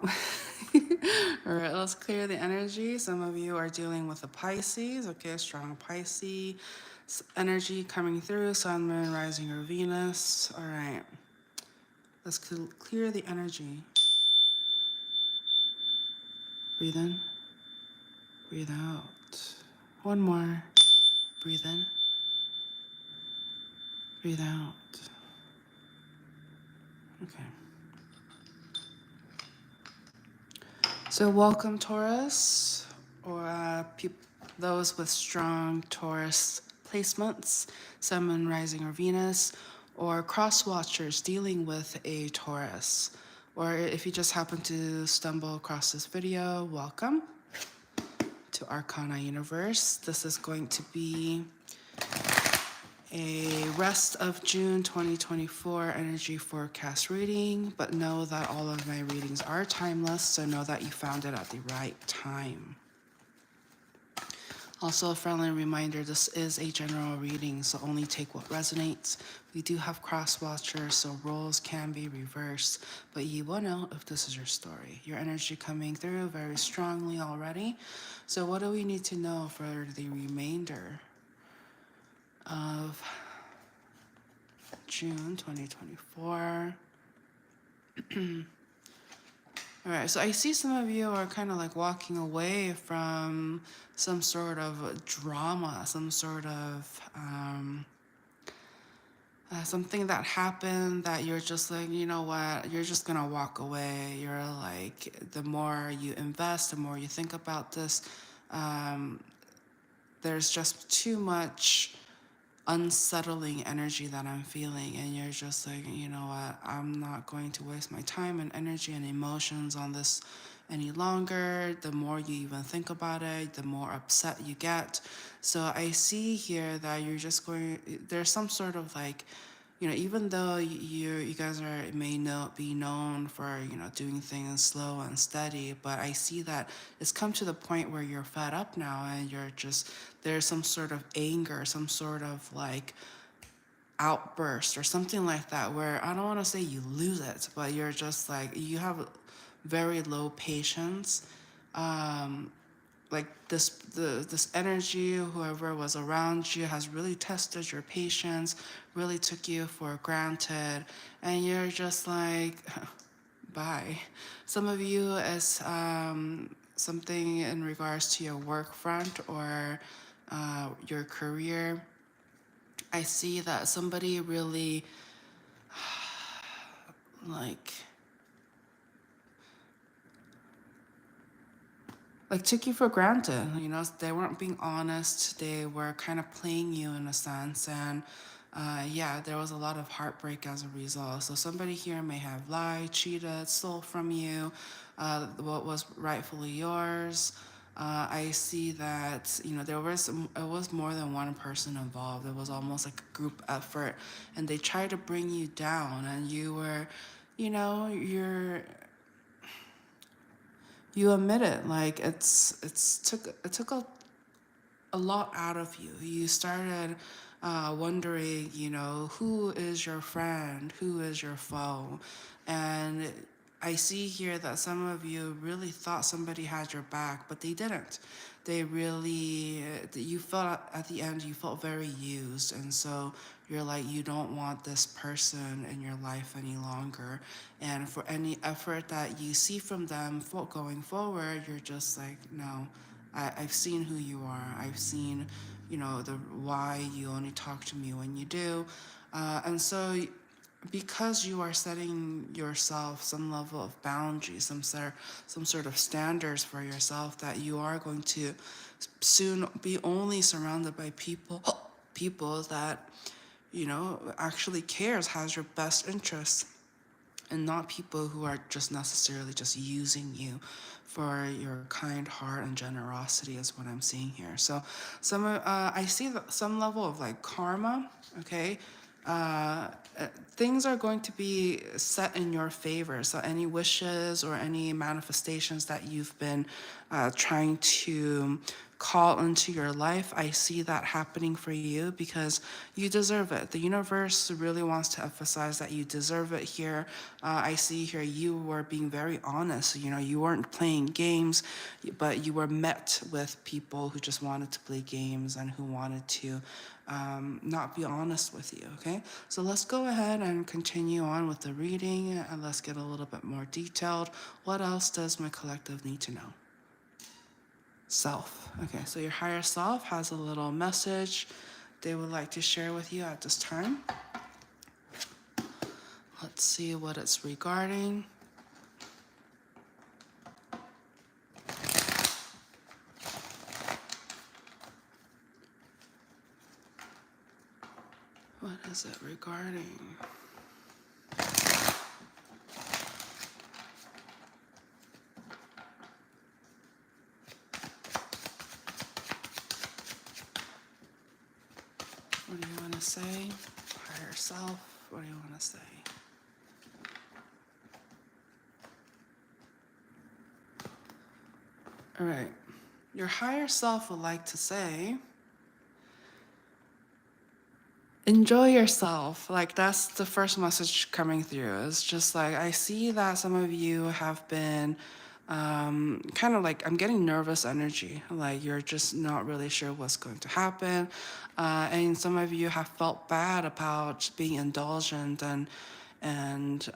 All right, let's clear the energy. Some of you are dealing with a Pisces, okay, strong Pisces energy coming through, Sun, Moon, Rising, or Venus. All right, let's clear the energy. Breathe in, breathe out. One more. Breathe in, breathe out. Okay. So welcome Taurus, or those with strong Taurus placements, Sun, Moon, Rising, or Venus, or cross watchers dealing with a Taurus. Or if you just happen to stumble across this video, welcome to ArcanaUniverse. This is going to be a rest of June 2024 energy forecast reading, but know that all of my readings are timeless, so know that you found it at the right time. Also, a friendly reminder, this is a general reading, so only take what resonates. We do have cross watchers, so roles can be reversed, but you will know if this is your story. Your energy coming through very strongly already. So what do we need to know for the remainder of June 2024? All right, so I see some of you are kind of like walking away from some sort of drama, some sort of something that happened that you're just like, you know what, you're just gonna walk away. You're like, the more you invest, the more you think about this, there's just too much unsettling energy that I'm feeling, and you're just like, you know what, I'm not going to waste my time and energy and emotions on this any longer. The more you even think about it, the more upset you get. So I see here that you're just going, there's some sort of like, you know, even though you guys may not be known for, you know, doing things slow and steady, but I see that it's come to the point where you're fed up now, and you're just, there's some sort of anger, some sort of like outburst or something like that, where I don't want to say you lose it, but you're just like, you have very low patience. Like this energy, whoever was around you has really tested your patience, really took you for granted, and you're just like, bye. Some of you as something in regards to your work front or your career. I see that somebody really like took you for granted. You know, they weren't being honest. They were kind of playing you in a sense, and yeah, there was a lot of heartbreak as a result. So somebody here may have lied, cheated, stole from you what was rightfully yours. I see that, you know, it was more than one person involved. It was almost like a group effort, and they tried to bring you down, and you were, you know, you admit it, like it took a lot out of you. You started wondering, you know, who is your friend, who is your foe. And I see here that some of you really thought somebody had your back, but they didn't. They really, you felt at the end, you felt very used. And so you're like, you don't want this person in your life any longer. And for any effort that you see from them going forward, you're just like, no, I've seen who you are. I've seen, you know, the why you only talk to me when you do. And so because you are setting yourself some level of boundaries, some sort of standards for yourself, that you are going to soon be only surrounded by people that, you know, actually cares, has your best interests, and not people who are just necessarily just using you for your kind heart and generosity is what I'm seeing here. So I see some level of like karma, okay? Things are going to be set in your favor. So any wishes or any manifestations that you've been trying to call into your life, I see that happening for you because you deserve it. The universe really wants to emphasize that you deserve it here. I see here you were being very honest. You know, you weren't playing games, but you were met with people who just wanted to play games and who wanted to not be honest with you, okay? So let's go ahead and continue on with the reading and let's get a little bit more detailed. What else does my collective need to know? Self. Okay, so your higher self has a little message they would like to share with you at this time. Let's see what it's regarding. What is it regarding? What do you want to say? Higher self, what do you want to say? All right. Your higher self would like to say, enjoy yourself. Like, that's the first message coming through. It's just like, I see that some of you have been kind of like, I'm getting nervous energy. Like, you're just not really sure what's going to happen. And some of you have felt bad about being indulgent and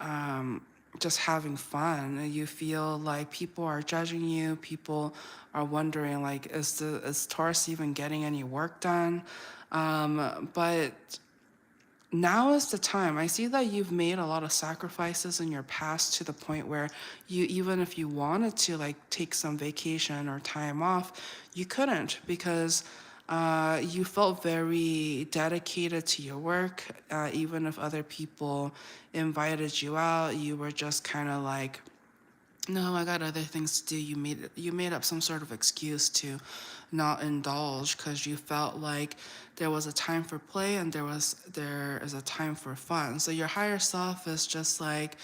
just having fun. You feel like people are judging you. People are wondering, like, is Taurus even getting any work done? But now is the time. I see that you've made a lot of sacrifices in your past to the point where you, even if you wanted to like take some vacation or time off, you couldn't because you felt very dedicated to your work. Even if other people invited you out, you were just kind of like, no, I got other things to do. You made up some sort of excuse to not indulge because you felt like there was a time for play and there is a time for fun. So your higher self is just like,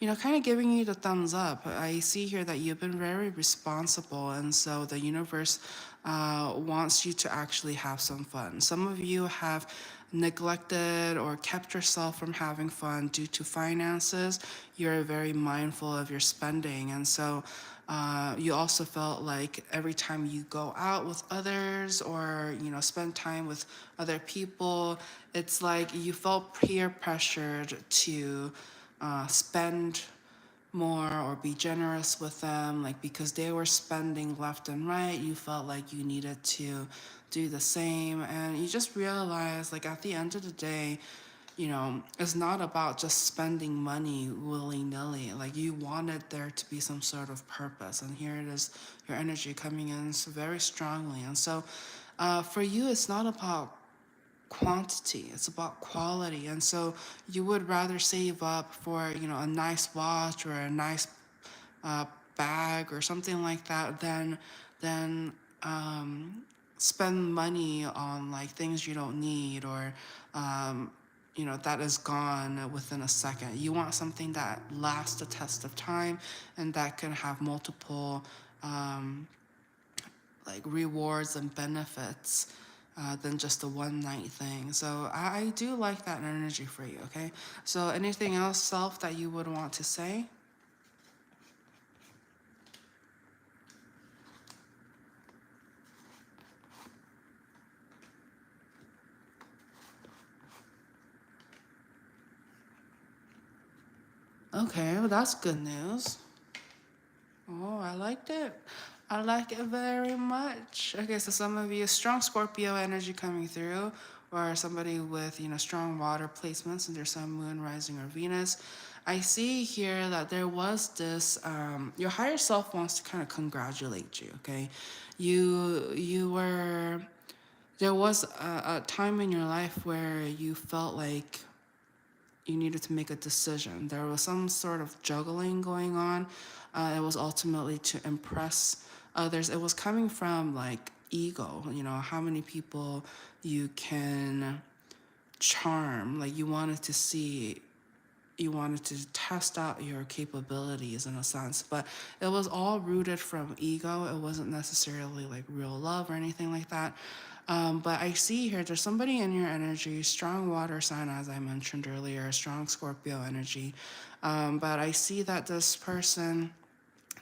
you know, kind of giving you the thumbs up. I see here that you've been very responsible, and so the universe wants you to actually have some fun. Some of you have neglected or kept yourself from having fun due to finances. You're very mindful of your spending, and so you also felt like every time you go out with others or you know spend time with other people, it's like you felt peer pressured to spend more or be generous with them, like because they were spending left and right, you felt like you needed to do the same. And you just realize, like, at the end of the day, you know, it's not about just spending money willy-nilly. Like, you wanted there to be some sort of purpose, and here it is, your energy coming in so very strongly. And so for you, it's not about quantity, it's about quality. And so you would rather save up for, you know, a nice watch or a nice uh, bag or something like that than spend money on like things you don't need or you know that is gone within a second. You want something that lasts the test of time and that can have multiple like rewards and benefits than just a one night thing. So I do like that energy for you, okay? So anything else, self, that you would want to say? Okay, well, that's good news. Oh, I liked it. I like it very much. Okay, so some of you, strong Scorpio energy coming through, or somebody with, you know, strong water placements in their sun, moon, rising, or Venus. I see here that there was this, your higher self wants to kind of congratulate you, okay? You were, there was a time in your life where you felt like you needed to make a decision. There was some sort of juggling going on. It was ultimately to impress others. It was coming from like ego, you know, how many people you can charm. Like you wanted to see you wanted to test out your capabilities in a sense, but it was all rooted from ego. It wasn't necessarily like real love or anything like that. But I see here there's somebody in your energy, strong water sign, as I mentioned earlier, strong Scorpio energy. But I see that this person,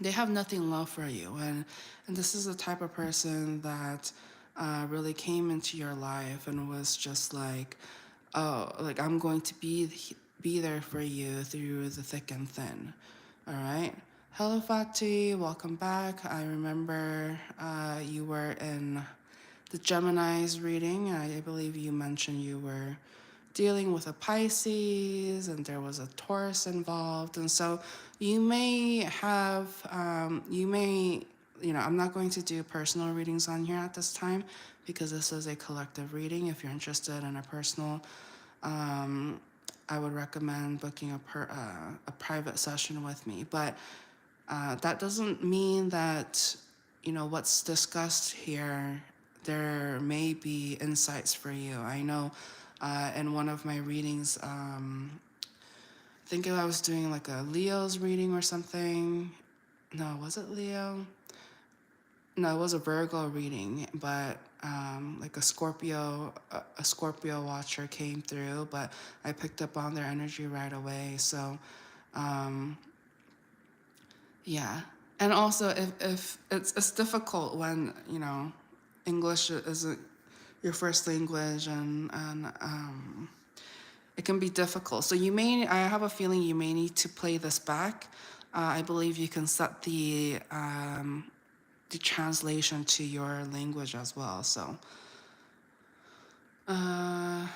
they have nothing love for you, and this is the type of person that really came into your life and was just like, oh, like I'm going to be there for you through the thick and thin. All right. Hello, Fati. Welcome back. I remember you were in the Gemini's reading. I believe you mentioned you were dealing with a Pisces and there was a Taurus involved. And so you may have, I'm not going to do personal readings on here at this time because this is a collective reading. If you're interested in a personal, I would recommend booking a private session with me. But that doesn't mean that, what's discussed here, there may be insights for you. I know in one of my readings, I think I was doing like a Leo's reading or something. No, was it Leo? No, it was a Virgo reading, but like a Scorpio watcher came through, but I picked up on their energy right away. So, yeah. And also, if it's difficult when English isn't your first language, and it can be difficult. So I have a feeling you may need to play this back. I believe you can set the translation to your language as well. So, I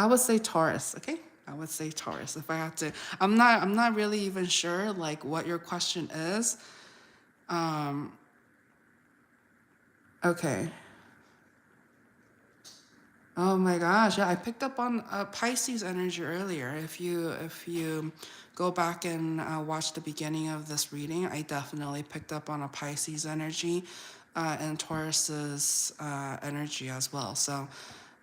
would say Taurus. Okay, I would say Taurus if I had to. I'm not really even sure like what your question is. Okay. Oh my gosh, yeah, I picked up on Pisces energy earlier. If you go back and watch the beginning of this reading, I definitely picked up on a Pisces energy and Taurus's energy as well. So,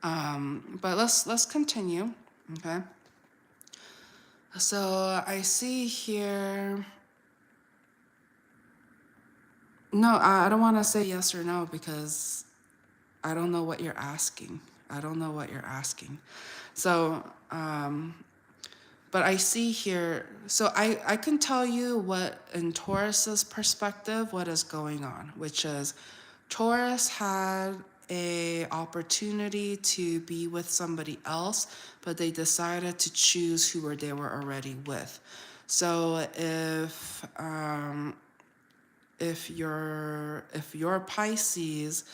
but let's continue. Okay. So I see here. No, I don't want to say yes or no because I don't know what you're asking. I don't know what you're asking. So, but I see here, so I can tell you what, in Taurus's perspective, what is going on, which is Taurus had a opportunity to be with somebody else, but they decided to choose who they were already with. So if you're Pisces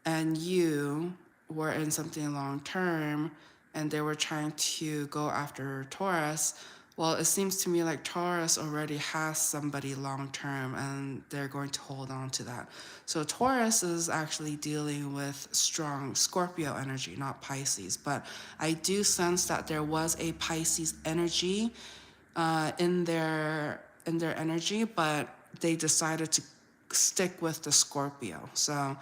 and you were in something long term and they were trying to go after Taurus, well, it seems to me like Taurus already has somebody long term and they're going to hold on to that. So Taurus is actually dealing with strong Scorpio energy, not Pisces. But I do sense that there was a Pisces energy in their energy, but they decided to stick with the Scorpio. So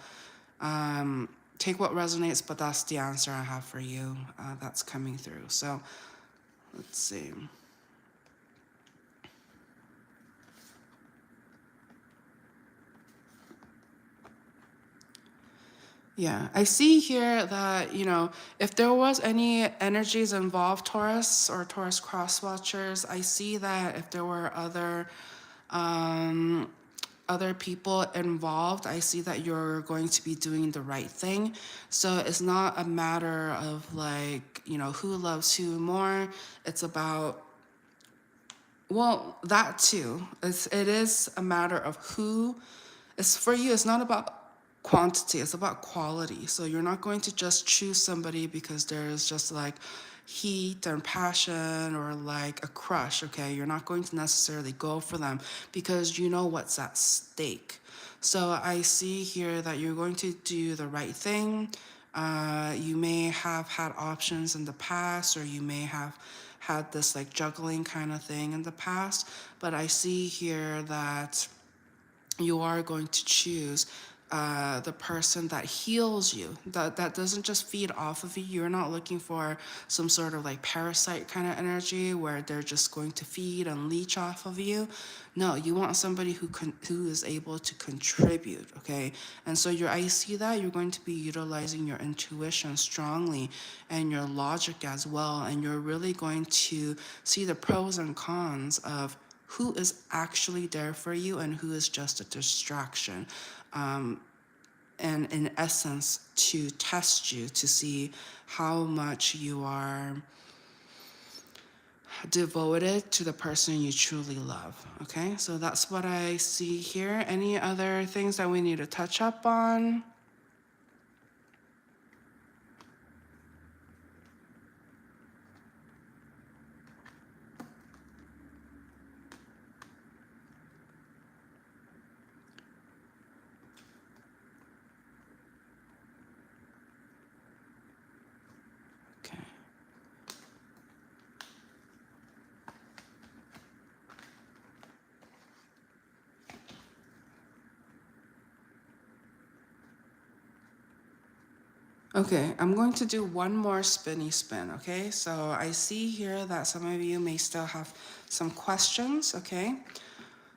take what resonates, but that's the answer I have for you that's coming through. So let's see. Yeah, I see here that, if there was any energies involved, Taurus or Taurus cross watchers, I see that if there were other people involved, I see that you're going to be doing the right thing. So it's not a matter of like, who loves who more. It's about, well, that too. It is a matter of who. It's for you. It's not about quantity. It's about quality. So you're not going to just choose somebody because there's just like heat and passion or like a crush. Okay, you're not going to necessarily go for them because you know what's at stake. So I see here that you're going to do the right thing. You may have had options in the past, or you may have had this like juggling kind of thing in the past, but I see here that you are going to choose the person that heals you, that doesn't just feed off of you. You're not looking for some sort of like parasite kind of energy where they're just going to feed and leech off of you. No, you want somebody who is able to contribute, okay? And so I see that you're going to be utilizing your intuition strongly and your logic as well, and you're really going to see the pros and cons of who is actually there for you and who is just a distraction. And in essence, to test you to see how much you are devoted to the person you truly love. Okay, so that's what I see here. Any other things that we need to touch up on? Okay. Okay, I'm going to do one more spinny spin, okay? So I see here that some of you may still have some questions, okay?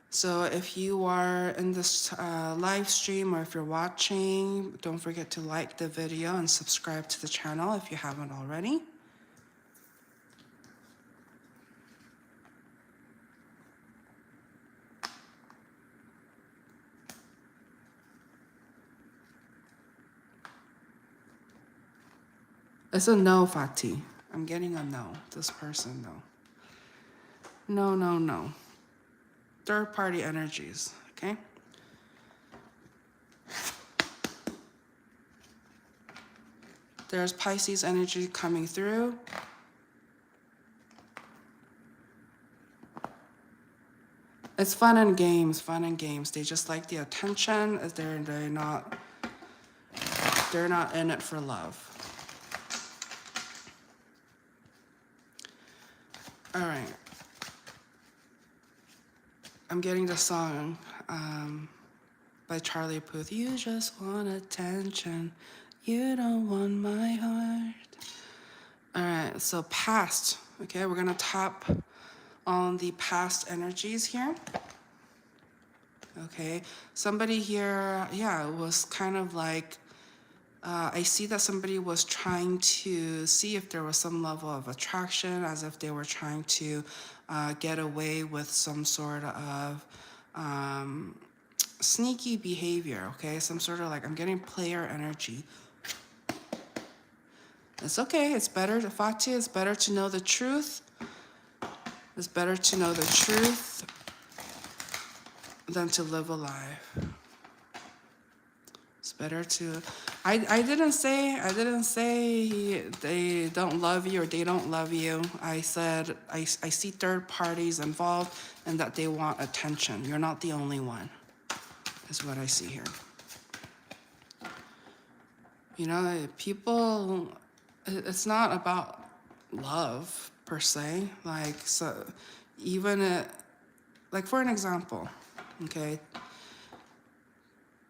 So if you are in this live stream or if you're watching, don't forget to like the video and subscribe to the channel if you haven't already. It's a no, Fatih. I'm getting a no. This person, no. No, no, no. Third party energies, okay? There's Pisces energy coming through. It's fun and games, fun and games. They just like the attention. They're not in it for love. All right. I'm getting the song by Charlie Puth. You just want attention. You don't want my heart. All right, so past. Okay, we're gonna tap on the past energies here. Okay, somebody here, yeah, was kind of like, I see that somebody was trying to see if there was some level of attraction, as if they were trying to get away with some sort of sneaky behavior, okay? Some sort of like, I'm getting player energy. It's okay, it's better, Fatih, it's better to know the truth. It's better to know the truth than to live a lie. It's better to, I didn't say they don't love you or they don't love you. I said I see third parties involved and that they want attention. You're not the only one, is what I see here. You know, people, it's not about love per se. Like, so even like for an example, okay,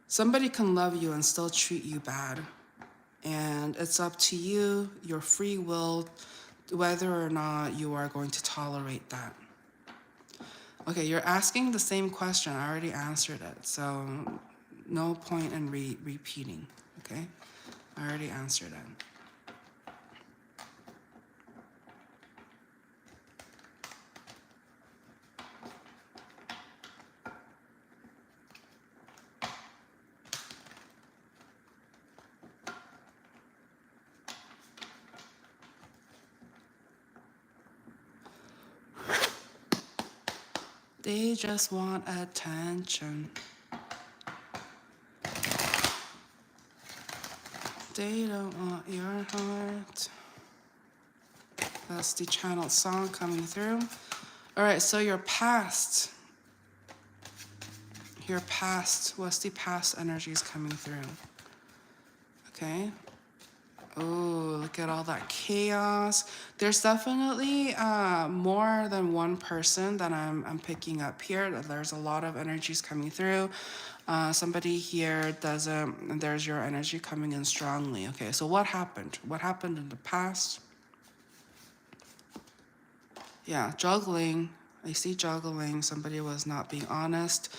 somebody can love you and still treat you bad. And it's up to you, your free will, whether or not you are going to tolerate that. Okay, you're asking the same question. I already answered it. So no point in repeating, okay? I already answered it. They just want attention. They don't want your heart. That's the channeled song coming through. All right, so your past. What's the past energies coming through? Okay. Oh, look at all that chaos. There's definitely more than one person that I'm picking up here. There's a lot of energies coming through. Somebody here doesn't, there's your energy coming in strongly. Okay, so what happened? What happened in the past? Yeah, juggling. I see juggling. Somebody was not being honest.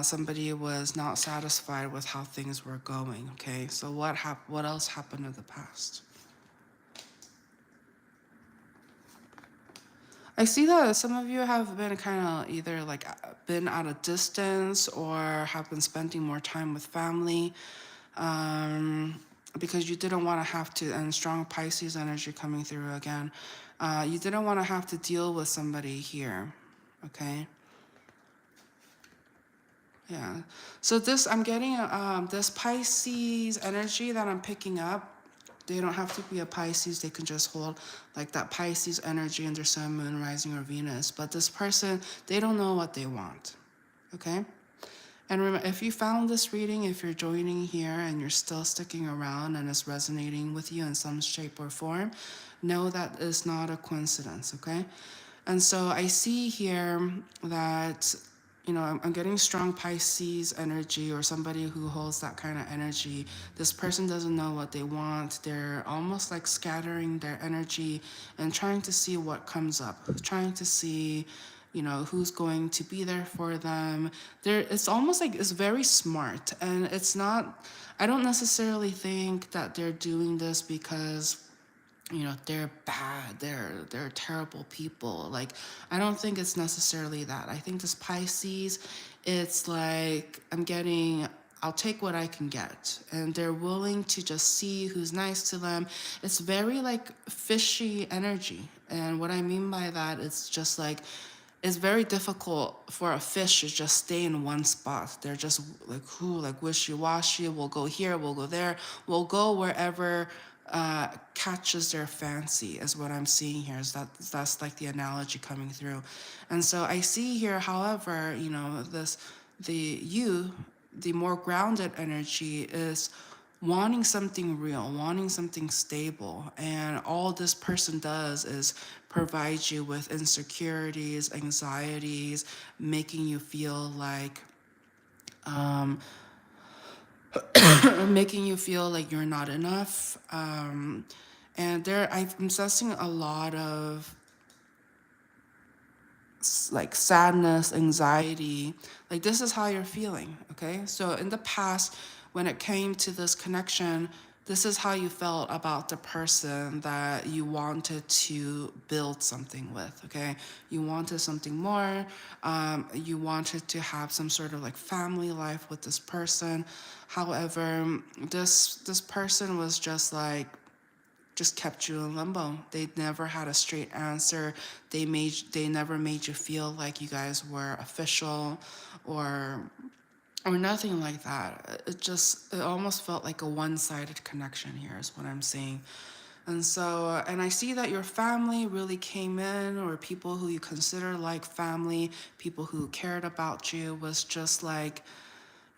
Somebody was not satisfied with how things were going. Okay, so what else happened in the past? I see that some of you have been kind of either like been at a distance or have been spending more time with family, um, because you didn't want to have to, and strong Pisces energy coming through again. You didn't want to have to deal with somebody here. Okay. Yeah. So this, I'm getting this Pisces energy that I'm picking up. They don't have to be a Pisces. They can just hold like that Pisces energy in their sun, moon, rising, or Venus. But this person, they don't know what they want. Okay. And remember, if you found this reading, if you're joining here and you're still sticking around and it's resonating with you in some shape or form, know that is not a coincidence, okay? And so I see here that, I'm getting strong Pisces energy or somebody who holds that kind of energy. This person doesn't know what they want. They're almost like scattering their energy and trying to see what comes up, trying to see who's going to be there for them. It's almost like it's very smart, and it's not, I don't necessarily think that they're doing this because they're bad, they're terrible people. Like, I don't think it's necessarily that. I think this Pisces, it's like I'll take what I can get, and they're willing to just see who's nice to them. It's very like fishy energy, and what I mean by that, it's just like it's very difficult for a fish to just stay in one spot. They're just like wishy-washy. We'll go here, we'll go there, we'll go wherever catches their fancy, is what I'm seeing here. Is that's like the analogy coming through. And so I see here, however, the more grounded energy is wanting something real, wanting something stable. And all this person does is provide you with insecurities, anxieties, making you feel like making you feel like you're not enough. And I'm sensing a lot of like sadness, anxiety. Like, this is how you're feeling, okay? So in the past, when it came to this connection, this is how you felt about the person that you wanted to build something with, okay? You wanted something more. You wanted to have some sort of like family life with this person. However, this person was just kept you in limbo. They never had a straight answer. They never made you feel like you guys were official or nothing like that. It almost felt like a one-sided connection here is what I'm seeing. And so, and I see that your family really came in, or people who you consider like family, people who cared about you, was just like,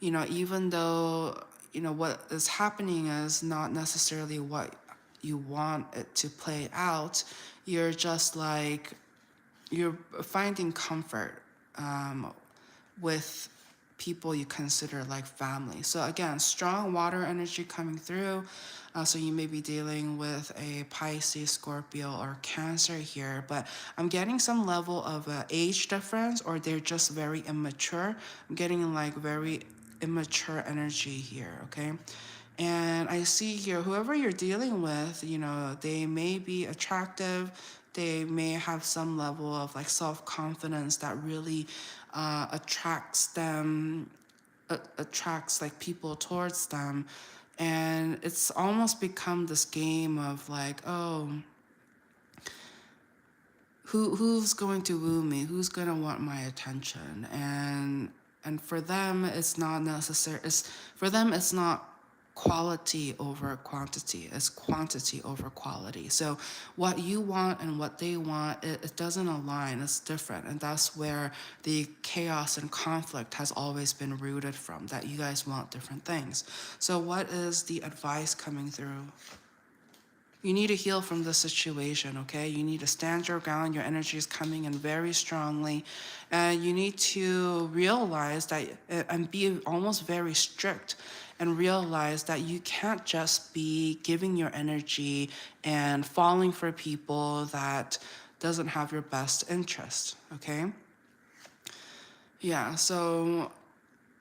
even though, what is happening is not necessarily what you want it to play out, you're just like, you're finding comfort with people you consider like family. So again, strong water energy coming through. So you may be dealing with a Pisces, Scorpio, or Cancer here, but I'm getting some level of age difference, or they're just very immature. I'm getting like very immature energy here, okay? And I see here, whoever you're dealing with, they may be attractive. They may have some level of like self-confidence that really attracts like people towards them. And it's almost become this game of like, oh, who's going to woo me? Who's going to want my attention? And for them, it's not necessary. For them, it's not quality over quantity. It's quantity over quality. So what you want and what they want, it doesn't align. It's different. And that's where the chaos and conflict has always been rooted from, that you guys want different things. So what is the advice coming through? You need to heal from the situation, okay? You need to stand your ground. Your energy is coming in very strongly. And you need to realize that, and be almost very strict, and realize that you can't just be giving your energy and falling for people that doesn't have your best interest, okay? Yeah, so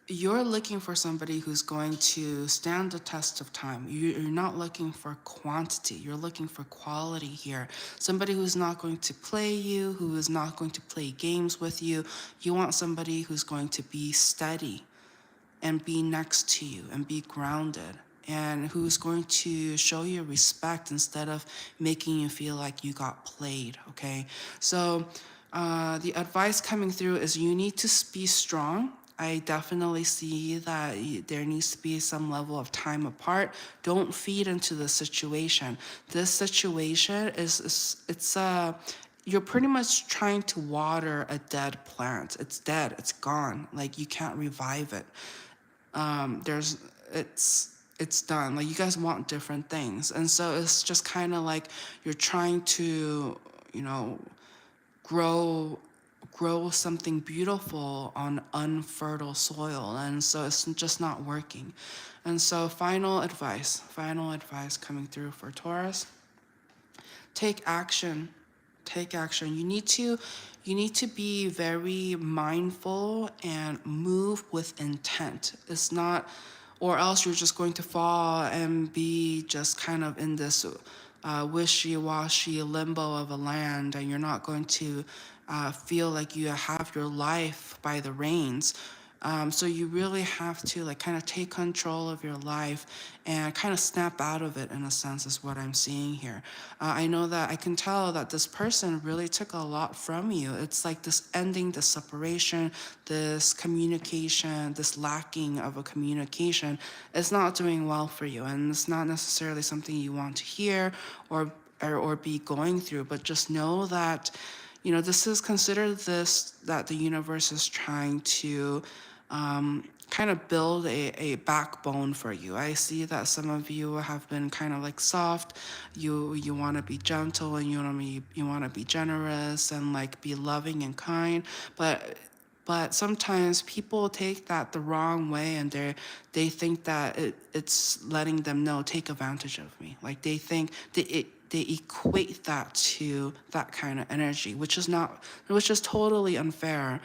you're looking for somebody who's going to stand the test of time. You're not looking for quantity, you're looking for quality here. Somebody who's not going to play you, who is not going to play games with you. You want somebody who's going to be steady and be next to you and be grounded, and who's going to show you respect instead of making you feel like you got played, okay? So the advice coming through is you need to be strong. I definitely see that there needs to be some level of time apart. Don't feed into the situation. This situation is you're pretty much trying to water a dead plant. It's dead. It's gone. Like, you can't revive it. There's it's done. Like, you guys want different things, and so it's just kind of like you're trying to, you know, grow something beautiful on unfertile soil, and so it's just not working. And so final advice coming through for Taurus: take action. Take action. You need to be very mindful and move with intent. It's not, or else you're just going to fall and be just kind of in this wishy-washy limbo of a land, and you're not going to feel like you have your life by the reins. So you really have to, like, kind of take control of your life and kind of snap out of it, in a sense, is what I'm seeing here. I know that I can tell that this person really took a lot from you. It's like this ending, this separation, this communication, this lacking of a communication is not doing well for you, and it's not necessarily something you want to hear or be going through. But just know that, this is considered this, that the universe is trying to kind of build a backbone for you. I see that some of you have been kind of like soft. You want to be gentle, and you want to be generous and like be loving and kind, but sometimes people take that the wrong way, and they think that it's letting them know, take advantage of me. Like, they think they equate that to that kind of energy, which is totally unfair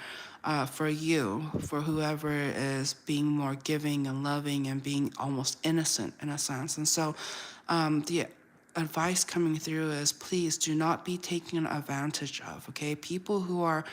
for you, for whoever is being more giving and loving and being almost innocent in a sense. And so the advice coming through is, please do not be taken advantage of, okay? People who are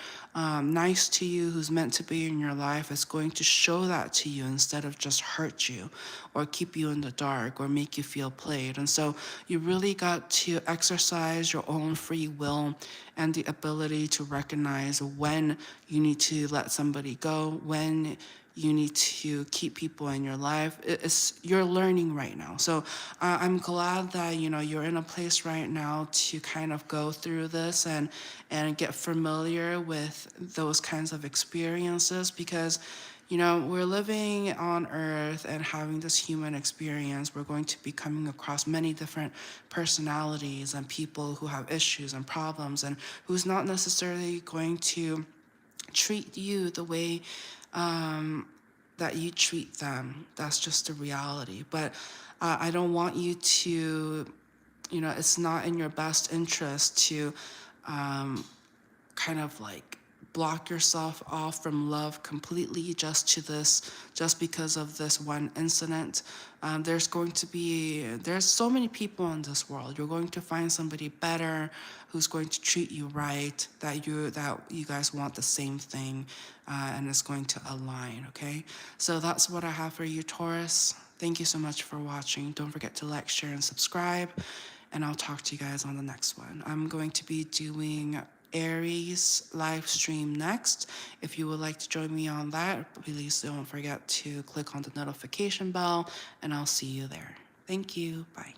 nice to you, who's meant to be in your life, is going to show that to you instead of just hurt you or keep you in the dark or make you feel played. And so you really got to exercise your own free will and the ability to recognize when you need to let somebody go, when you need to keep people in your life. You're learning right now. So I'm glad that you're in a place right now to kind of go through this and get familiar with those kinds of experiences, because we're living on Earth and having this human experience. We're going to be coming across many different personalities and people who have issues and problems, and who's not necessarily going to treat you the way that you treat them. That's just the reality. But I don't want you to, it's not in your best interest to kind of like block yourself off from love completely just because of this one incident. There's so many people in this world. You're going to find somebody better who's going to treat you right, that you guys want the same thing, and it's going to align, okay? So that's what I have for you, Taurus. Thank you so much for watching. Don't forget to like, share, and subscribe, and I'll talk to you guys on the next one. I'm going to be doing Aries live stream next. If you would like to join me on that, please don't forget to click on the notification bell, and I'll see you there. Thank you. Bye.